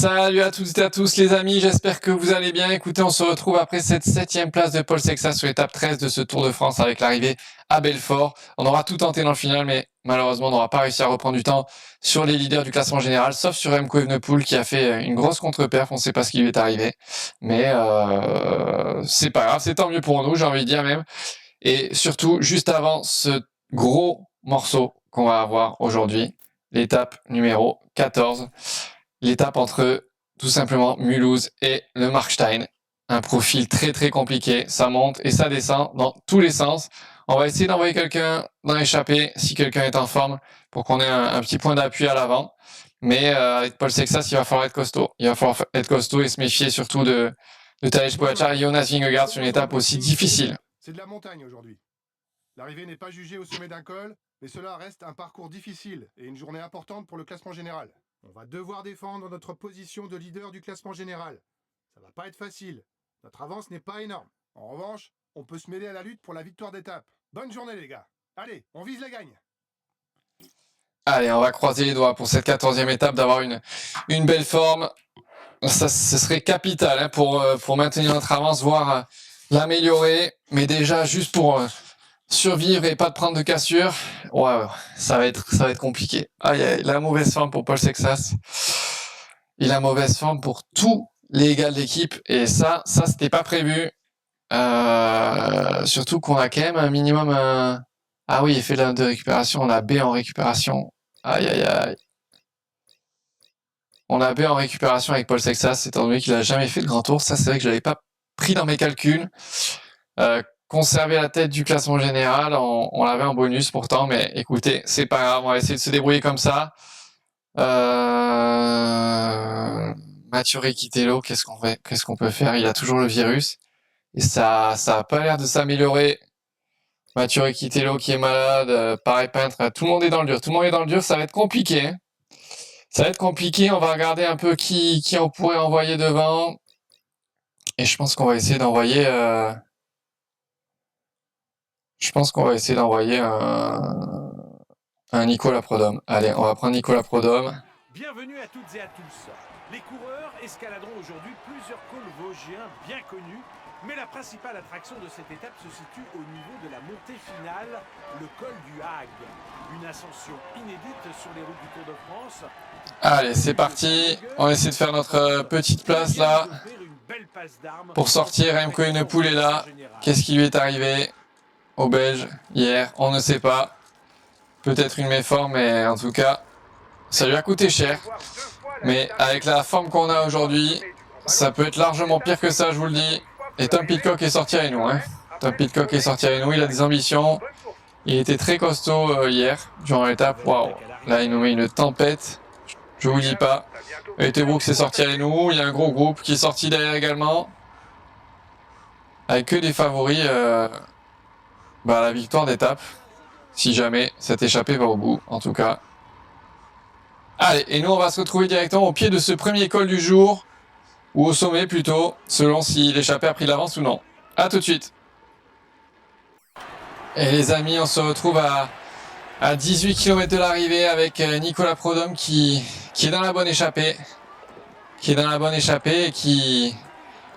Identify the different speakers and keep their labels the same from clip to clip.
Speaker 1: Salut à toutes et à tous les amis, j'espère que vous allez bien. Écoutez, on se retrouve après cette 7e place de Paul Sexas sur l'étape 13 de ce Tour de France avec l'arrivée à Belfort. On aura tout tenté dans le final, mais malheureusement on n'aura pas réussi à reprendre du temps sur les leaders du classement général, sauf sur Remco Evenepoel qui a fait une grosse contre-perf, on ne sait pas ce qui lui est arrivé. Mais c'est pas grave, c'est tant mieux pour nous, j'ai envie de dire même. Et surtout, juste avant ce gros morceau qu'on va avoir aujourd'hui, l'étape numéro 14. L'étape entre tout simplement Mulhouse et le Markstein. Un profil très très compliqué, ça monte et ça descend dans tous les sens. On va essayer d'envoyer quelqu'un dans l'échappée si quelqu'un est en forme pour qu'on ait un petit point d'appui à l'avant. Mais avec Paul Sexas, il va falloir être costaud. Il va falloir être costaud et se méfier surtout de Tadej Pogačar et Jonas Vingegaard sur une étape aussi difficile.
Speaker 2: C'est de la montagne aujourd'hui. L'arrivée n'est pas jugée au sommet d'un col, mais cela reste un parcours difficile et une journée importante pour le classement général. On va devoir défendre notre position de leader du classement général. Ça va pas être facile. Notre avance n'est pas énorme. En revanche, on peut se mêler à la lutte pour la victoire d'étape. Bonne journée les gars. Allez, on vise la gagne.
Speaker 1: Allez, on va croiser les doigts pour cette 14e étape d'avoir une belle forme. Ça, ce serait capital hein, pour maintenir notre avance, voire l'améliorer. Mais déjà, juste pour survivre et pas de prendre de cassure, ouais, ça va être compliqué. Ah, il a mauvaise forme pour Paul Sexas. Il a mauvaise forme pour tous les gars de l'équipe. Et ça c'était pas prévu. Surtout qu'on a quand même un minimum... Ah oui, effet de récupération. On a B en récupération. Aïe, aïe, aïe. On a B en récupération avec Paul Sexas, étant donné qu'il a jamais fait de grand tour. Ça, c'est vrai que je l'avais pas pris dans mes calculs. Conserver la tête du classement général, on l'avait en bonus pourtant, mais écoutez, c'est pas grave, on va essayer de se débrouiller comme ça. Mathieu Riquitello, qu'est-ce qu'on peut faire? Il a toujours le virus et ça a pas l'air de s'améliorer. Mathieu Riquitello qui est malade, pareil peintre, tout le monde est dans le dur, ça va être compliqué. Hein. Ça va être compliqué, on va regarder un peu qui on pourrait envoyer devant. Et je pense qu'on va essayer d'envoyer un Nicolas Prodhomme. Allez, on va prendre Nicolas Prodhomme.
Speaker 3: Bienvenue à toutes et à tous. Les coureurs escaladeront aujourd'hui plusieurs cols vosgiens bien connus, mais la principale attraction de cette étape se situe au niveau de la montée finale, le col du Hague. Une ascension inédite sur les routes du Tour de France.
Speaker 1: Allez, c'est parti. On essaie de faire notre petite place là. Pour sortir, Remco Evenepoel est là. Qu'est-ce qui lui est arrivé au Belge hier? On ne sait pas. Peut-être une méforme, mais en tout cas, ça lui a coûté cher. Mais avec la forme qu'on a aujourd'hui, ça peut être largement pire que ça, je vous le dis. Et Tom Pidcock est sorti avec nous. Hein. Tom Pidcock est sorti avec nous, il a des ambitions. Il était très costaud hier, durant l'étape. Waouh, là il nous met une tempête. Je vous dis pas. Etebrook s'est sorti avec nous. Il y a un gros groupe qui est sorti derrière également. Avec que des favoris à la victoire d'étape. Si jamais cette échappée va au bout, en tout cas. Allez, et nous on va se retrouver directement au pied de ce premier col du jour. Ou au sommet plutôt, selon si l'échappée a pris l'avance ou non. A tout de suite. Et les amis, on se retrouve à 18 km de l'arrivée avec Nicolas Prodhomme qui est dans la bonne échappée. Qui est dans la bonne échappée et qui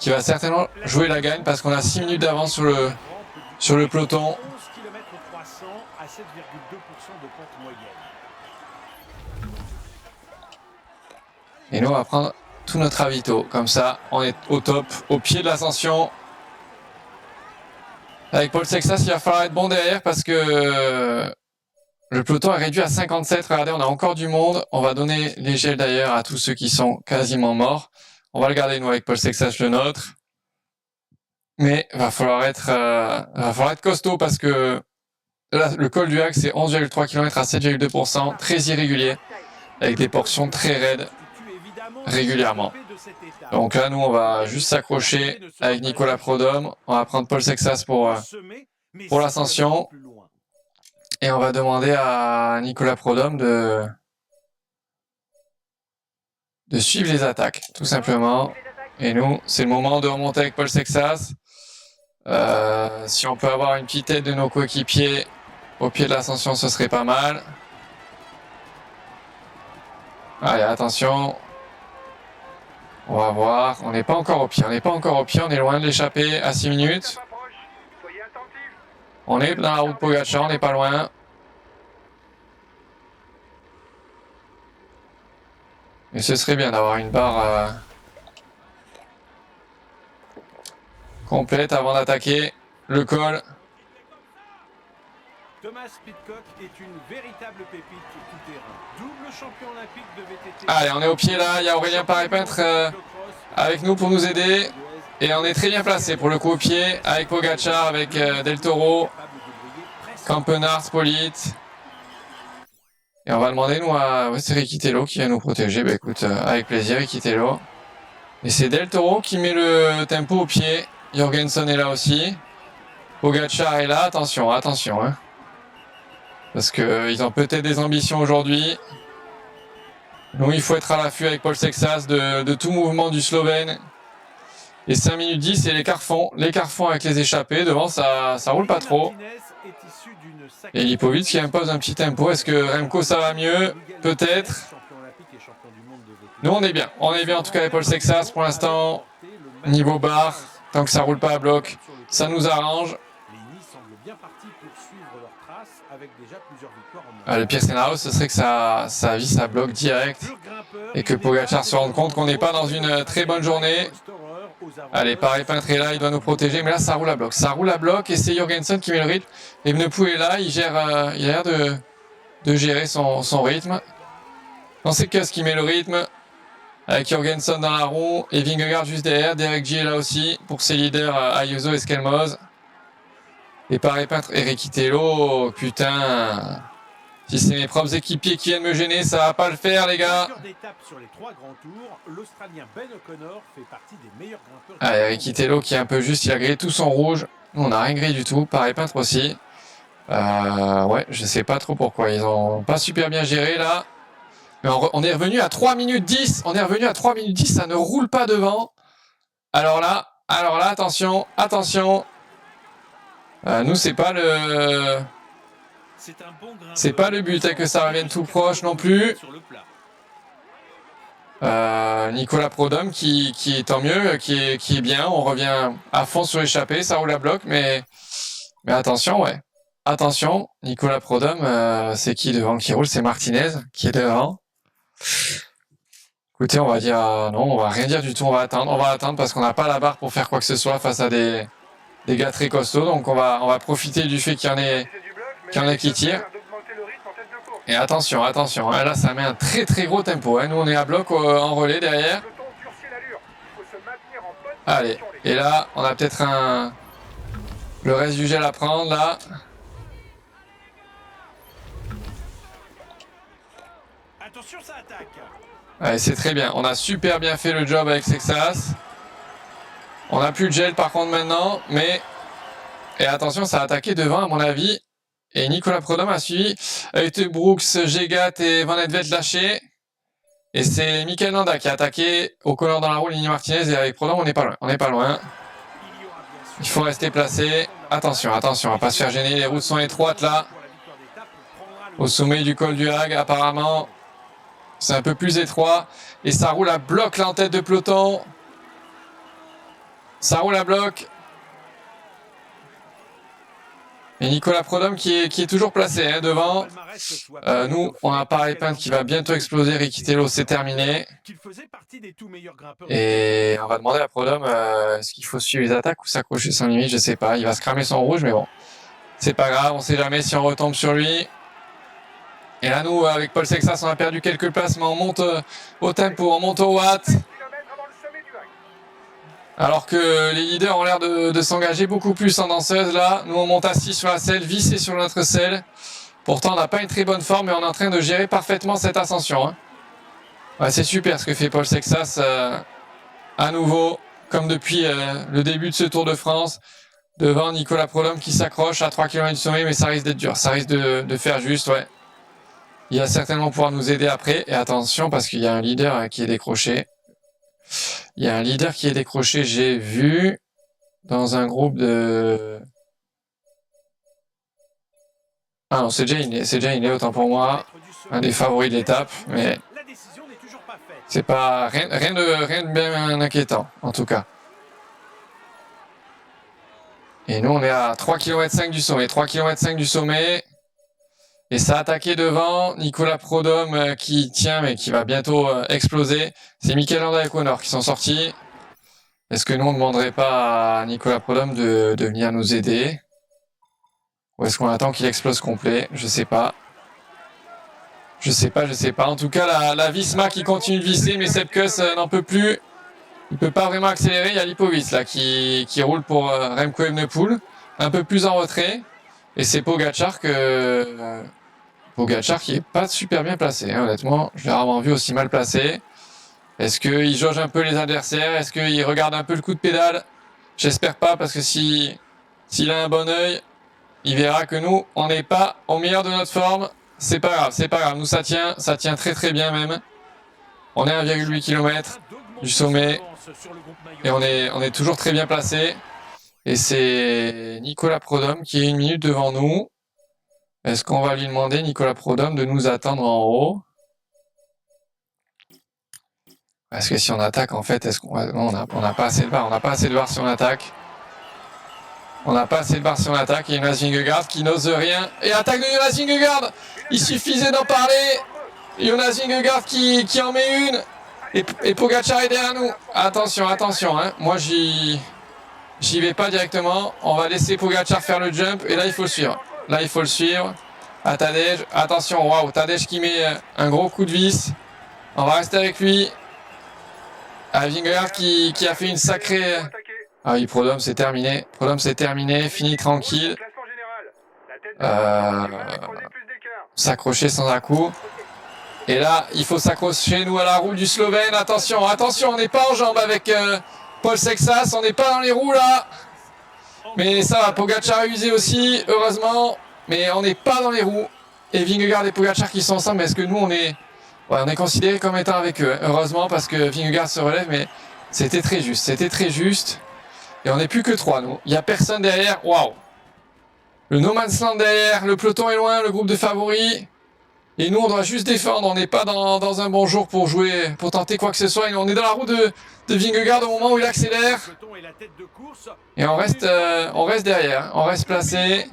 Speaker 1: va certainement jouer la gagne parce qu'on a 6 minutes d'avance sur le peloton.
Speaker 3: 11 km 300 à 7,2% de pente moyenne.
Speaker 1: Et nous on va prendre tout notre ravito. Comme ça, on est au top, au pied de l'ascension. Avec Paul Sexas, il va falloir être bon derrière parce que le peloton est réduit à 57. Regardez, on a encore du monde. On va donner les gels d'ailleurs à tous ceux qui sont quasiment morts. On va le garder nous avec Paul Sexas le nôtre. Mais va falloir être costaud parce que là, le col du Hague c'est 11,3 km à 7,2%, très irrégulier, avec des portions très raides régulièrement. Donc là, nous, on va juste s'accrocher avec Nicolas Prodhomme. On va prendre Paul Sexas pour l'ascension. Et on va demander à Nicolas Prodhomme de suivre les attaques, tout simplement. Et nous, c'est le moment de remonter avec Paul Sexas. Si on peut avoir une petite aide de nos coéquipiers au pied de l'ascension, ce serait pas mal. Allez, attention. On va voir. On n'est pas encore au pied. On n'est pas encore au pied. On est loin de l'échapper à 6 minutes. On est dans la route Pogacar. On n'est pas loin. Mais ce serait bien d'avoir une barre complète avant d'attaquer le col.
Speaker 3: Thomas Pidcock est une véritable pépite tout-terrain. Double champion olympique de VTT.
Speaker 1: Allez, on est au pied là. Il y a Aurélien Paré-Peintre avec nous pour nous aider. Et on est très bien placé pour le coup au pied avec Pogacar, avec Del Toro, Campenard, Polite. Et on va demander nous à... Ouais, c'est Ricky Tello qui va nous protéger. Bah écoute, avec plaisir Ricky Tello. Et c'est Del Toro qui met le tempo au pied. Jorgensen est là aussi. Pogacar est là. Attention, attention. Hein. Parce qu'ils ont peut-être des ambitions aujourd'hui. Donc il faut être à l'affût avec Paul Sexas de tout mouvement du Slovène. Et 5 minutes 10, c'est les carfons. Les carfons avec les échappés. Devant, ça roule pas trop. Et Lipovic qui impose un petit tempo. Est-ce que Remco, ça va mieux? Peut-être. Nous, on est bien. On est bien en tout cas avec Paul Sexas pour l'instant. Niveau barre, tant que ça roule pas à bloc, ça nous arrange. Le pire scénario, ce serait que ça visse à bloc direct et que Pogacar se rende compte qu'on n'est pas dans une très bonne journée. Allez, Paré-Peintre est là, il doit nous protéger, mais là ça roule à bloc. Ça roule à bloc et c'est Jorgensen qui met le rythme. Et Evenepoel est là, il a l'air de gérer son rythme. Non, c'est Kuss qui met le rythme. Avec Jorgensen dans la roue et Vingegaard juste derrière. Derek G est là aussi pour ses leaders Ayuso et Skelmoz. Et Paré-Peintre et Ricky Tello, putain. Si c'est mes propres équipiers qui viennent me gêner, ça va pas le faire, les gars. Allez, Ricky Tello qui est un peu juste, il a grillé tout son rouge. Nous, on n'a rien grillé du tout. Paré-Peintre aussi. Ouais, je sais pas trop pourquoi. Ils ont pas super bien géré là. Mais on est revenu à 3 minutes 10. On est revenu à 3 minutes 10. Ça ne roule pas devant. Alors là, attention, attention. Nous, c'est pas le... C'est pas le but hein, que ça revienne tout proche non plus. Nicolas Prodhomme qui est tant mieux, qui est bien. On revient à fond sur l'échappée. Ça roule à bloc, mais attention, ouais. Attention, Nicolas Prodhomme, c'est qui devant qui roule? C'est Martinez qui est devant. Écoutez, on va dire non, on va rien dire du tout, on va attendre parce qu'on n'a pas la barre pour faire quoi que ce soit face à des gars très costauds, donc on va profiter du fait qu'il y en ait qui tirent. Et attention, attention, hein, là ça met un très très gros tempo, hein. Nous on est à bloc en relais derrière. Allez, et là on a peut-être le reste du gel à prendre là.
Speaker 3: Attention, ça attaque.
Speaker 1: Allez, c'est très bien. On a super bien fait le job avec Sexas. On n'a plus de gel par contre maintenant, mais... Et attention, ça a attaqué devant à mon avis. Et Nicolas Prodhomme a suivi. Brooks, Gegat et Van Edveld lâchés. Et c'est Mikel Landa qui a attaqué au collant dans la roue, Ligny Martinez. Et avec Prodhomme, on n'est pas loin. On n'est pas loin. Il faut rester placé. Attention, attention, on va pas se faire gêner. Les routes sont étroites là. Au sommet du col du Hag, apparemment. C'est un peu plus étroit. Et ça roule à bloc là en tête de peloton. Ça roule à bloc. Et Nicolas Prodhomme qui est toujours placé hein, devant. Nous, on a Paré-Peintre qui va bientôt exploser. Ricky Tello, c'est terminé. Et on va demander à Prodhomme est-ce qu'il faut suivre les attaques ou s'accrocher sans limite. Je sais pas. Il va se cramer son rouge, mais bon. C'est pas grave. On sait jamais si on retombe sur lui. Et là, nous, avec Paul Sexas, on a perdu quelques places, mais on monte au tempo, on monte au watt. Alors que les leaders ont l'air de s'engager beaucoup plus en danseuse, là. Nous, on monte à 6 sur la selle, vissé sur notre selle. Pourtant, on n'a pas une très bonne forme, mais on est en train de gérer parfaitement cette ascension. Hein. Ouais, c'est super ce que fait Paul Sexas, à nouveau, comme depuis le début de ce Tour de France. Devant Nicolas Prodhomme qui s'accroche à 3 km du sommet, mais ça risque d'être dur. Ça risque de faire juste, ouais. Il va certainement pouvoir nous aider après. Et attention, parce qu'il y a un leader qui est décroché. Il y a un leader qui est décroché, j'ai vu, dans un groupe de... Ah non, c'est Jane, autant pour moi. Un des favoris de l'étape, mais... C'est pas rien de bien inquiétant, en tout cas. Et nous, on est à 3,5 km du sommet. 3,5 km du sommet. Et ça a attaqué devant. Nicolas Prodhomme qui tient, mais qui va bientôt exploser. C'est Mikel Landa et Connor qui sont sortis. Est-ce que nous, on ne demanderait pas à Nicolas Prodhomme de venir nous aider? Ou est-ce qu'on attend qu'il explose complet? Je sais pas. Je sais pas. En tout cas, la Visma qui continue de visser, mais Sepkus n'en peut plus. Il peut pas vraiment accélérer. Il y a Lipovic là qui roule pour Remco Evenepoel. Un peu plus en retrait. Et c'est Pogacar qui est pas super bien placé. Hein, honnêtement, je l'ai rarement vu aussi mal placé. Est-ce qu'il jauge un peu les adversaires? Est-ce qu'il regarde un peu le coup de pédale? J'espère pas, parce que s'il a un bon œil, il verra que nous, on n'est pas au meilleur de notre forme. C'est pas grave. Nous, ça tient très très bien même. On est à 1,8 km du sommet. Et on est toujours très bien placé. Et c'est Nicolas Prodhomme qui est 1 minute devant nous. Est-ce qu'on va lui demander, Nicolas Prodhomme, de nous attendre en haut? Parce que si on attaque, en fait, on n'a pas assez de barres. On n'a pas assez de barres si on attaque. Et Jonas Vingegaard qui n'ose rien. Et attaque de Jonas Vingegaard. Il suffisait d'en parler. Jonas Vingegaard qui en met une. Et Pogacar est derrière nous. Attention. Hein. Moi, j'y vais pas directement. On va laisser Pogacar faire le jump. Et là, il faut le suivre. À Tadej. Attention, waouh. Tadej qui met un gros coup de vis. On va rester avec lui. Vingegaard qui a fait une sacrée... Ah oui, Prodhomme, c'est terminé. Fini tranquille. S'accrocher sans un coup. Et là, il faut s'accrocher, nous, à la roue du Slovène. Attention, on n'est pas en jambes avec Paul Sexas. On n'est pas dans les roues, là. Mais ça va, Pogacar a usé aussi, heureusement. Mais on n'est pas dans les roues. Et Vingegaard et Pogacar qui sont ensemble. Est-ce que nous, on est considéré comme étant avec eux? Heureusement, parce que Vingegaard se relève, mais c'était très juste. Et on n'est plus que 3, nous. Il n'y a personne derrière. Waouh! Le No Man's Land derrière. Le peloton est loin, le groupe de favoris. Et nous, on doit juste défendre. On n'est pas dans un bon jour pour jouer, pour tenter quoi que ce soit. Et on est dans la roue de Vingegaard au moment où il accélère. Et on reste derrière. On reste placé.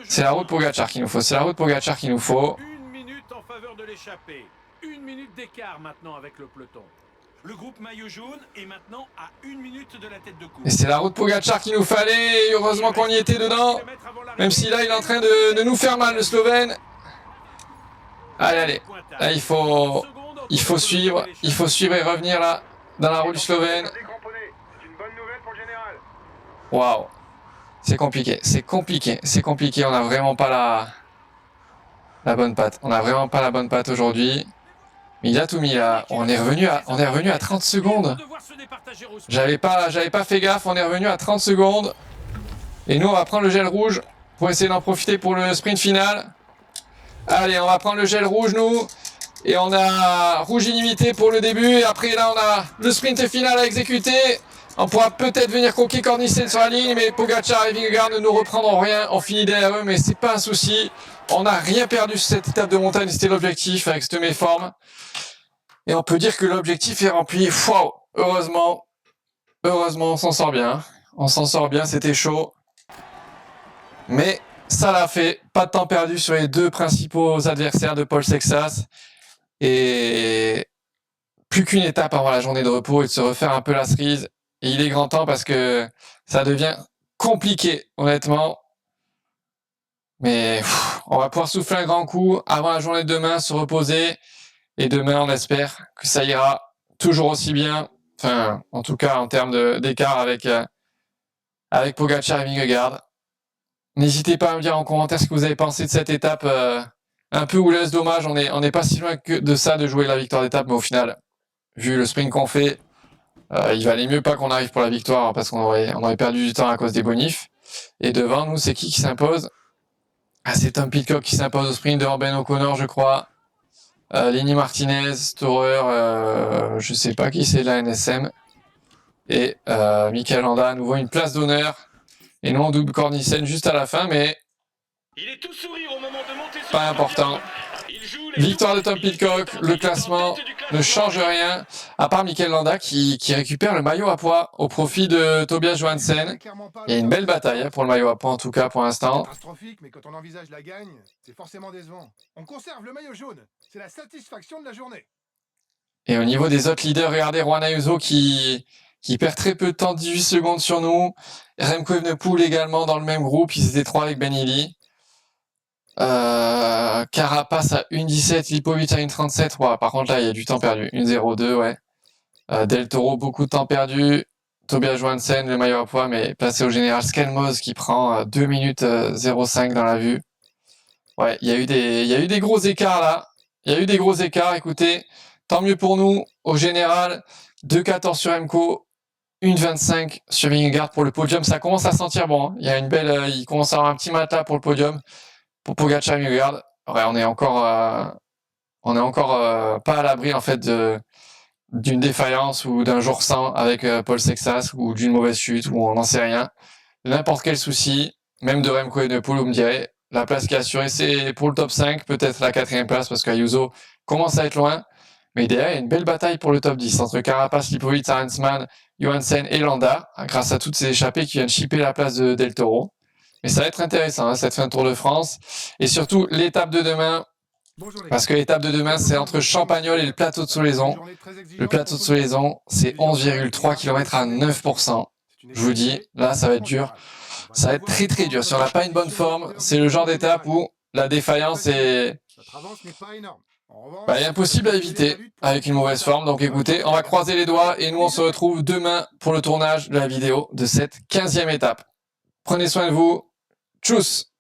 Speaker 1: C'est la roue de Pogacar qu'il nous faut.
Speaker 3: 1 minute en faveur de l'échappée. 1 minute d'écart maintenant avec le peloton. Le groupe maillot jaune est maintenant à 1 minute de la tête de course.
Speaker 1: Et c'est la route Pogacar qu'il nous fallait. Et heureusement qu'on y était dedans. Même si là, il est en train de nous faire mal, le Slovène. Allez. Là, il faut suivre. Il faut suivre et revenir là, dans la roue du Slovène. Waouh. C'est compliqué. On n'a vraiment pas la bonne patte. Aujourd'hui. Mais il a tout mis là. On est revenu à 30 secondes. J'avais pas fait gaffe. On est revenu à 30 secondes. Et nous, on va prendre le gel rouge pour essayer d'en profiter pour le sprint final. Allez, on va prendre le gel rouge, nous. Et on a rouge illimité pour le début. Et après, là, on a le sprint final à exécuter. On pourra peut-être venir croquer Cornissen sur la ligne. Mais Pogacar et Vingegaard ne nous reprendront rien. On finit derrière eux, mais c'est pas un souci. On n'a rien perdu sur cette étape de montagne. C'était l'objectif avec cette méforme. Et on peut dire que l'objectif est rempli. Wow, heureusement, on s'en sort bien. C'était chaud. Mais ça l'a fait. Pas de temps perdu sur les 2 principaux adversaires de Paul Sexas. Et plus qu'une étape avant la journée de repos et de se refaire un peu la cerise. Et il est grand temps parce que ça devient compliqué, honnêtement. Mais on va pouvoir souffler un grand coup avant la journée de demain, se reposer. Et demain, on espère que ça ira toujours aussi bien. Enfin, en tout cas, en termes d'écart avec Pogacar et Vingegaard. N'hésitez pas à me dire en commentaire ce que vous avez pensé de cette étape un peu houleuse. Dommage, on n'est pas si loin que de ça, de jouer la victoire d'étape. Mais au final, vu le sprint qu'on fait, il valait mieux pas qu'on arrive pour la victoire parce qu'on aurait perdu du temps à cause des bonifs. Et devant nous, c'est qui s'impose? C'est Tom Pidcock qui s'impose au sprint devant Ben O'Connor, je crois. Lenny Martinez, Storer, je sais pas qui c'est de la NSM. Et Mikel Landa, à nouveau une place d'honneur. Et non, double Cornissen juste à la fin, mais
Speaker 4: Il est tout sourire au moment de monter sur
Speaker 1: pas important. Victoire de Tom Pidcock, le classement ne change rien, à part Mikel Landa qui récupère le maillot à poids au profit de Tobias Johansen. Il y a une belle bataille hein, pour le maillot à poids en tout cas pour l'instant.
Speaker 2: Catastrophique, mais quand on envisage la gagne, c'est forcément décevant. On conserve le maillot jaune, c'est la satisfaction de la journée.
Speaker 1: Et au niveau des autres leaders, regardez Juan Ayuso qui perd très peu de temps, 18 secondes sur nous. Remco Evenepoel également dans le même groupe, ils étaient 3 avec Ben Illy. Carapace à 1,17, Lipovic à 1,37. Ouais, par contre là il y a du temps perdu, 1,02 ouais. Del Toro beaucoup de temps perdu. Tobias Johansen le maillot à poids mais placé au général. Skelmoz qui prend 2 minutes 05 dans la vue. Ouais, il y a eu des gros écarts là. Il y a eu des gros écarts, écoutez. Tant mieux pour nous. Au général, 2,14 sur Remco, 1,25 sur Vingegaard pour le podium. Ça commence à sentir bon. Hein. Il y a une belle, il commence à avoir un petit matelas pour le podium. Pour Pogacar et Vingegaard. Ouais, on est encore pas à l'abri en fait d'une défaillance ou d'un jour sans avec Paul Sexas ou d'une mauvaise chute ou on n'en sait rien. N'importe quel souci, même de Remco Evenepoel, vous me direz. La place qui est assurée, c'est pour le top 5, peut-être la 4e place parce qu'Ayuso commence à être loin. Mais derrière, il y a une belle bataille pour le top 10 entre Carapace, Lipovic, Arensman, Johansen et Landa, grâce à toutes ces échappées qui viennent chipper la place de Del Toro. Mais ça va être intéressant, hein, cette fin de Tour de France. Et surtout, l'étape de demain, parce que l'étape de demain, c'est entre Champagnol et le plateau de Solaison. Le plateau de Solaison, c'est 11,3 km à 9%. Je vous dis, là, ça va être dur. Ça va être très très dur. Si on n'a pas une bonne forme, c'est le genre d'étape où la défaillance est impossible à éviter avec une mauvaise forme. Donc écoutez, on va croiser les doigts et nous on se retrouve demain pour le tournage de la vidéo de cette 15e étape. Prenez soin de vous. Tchuss!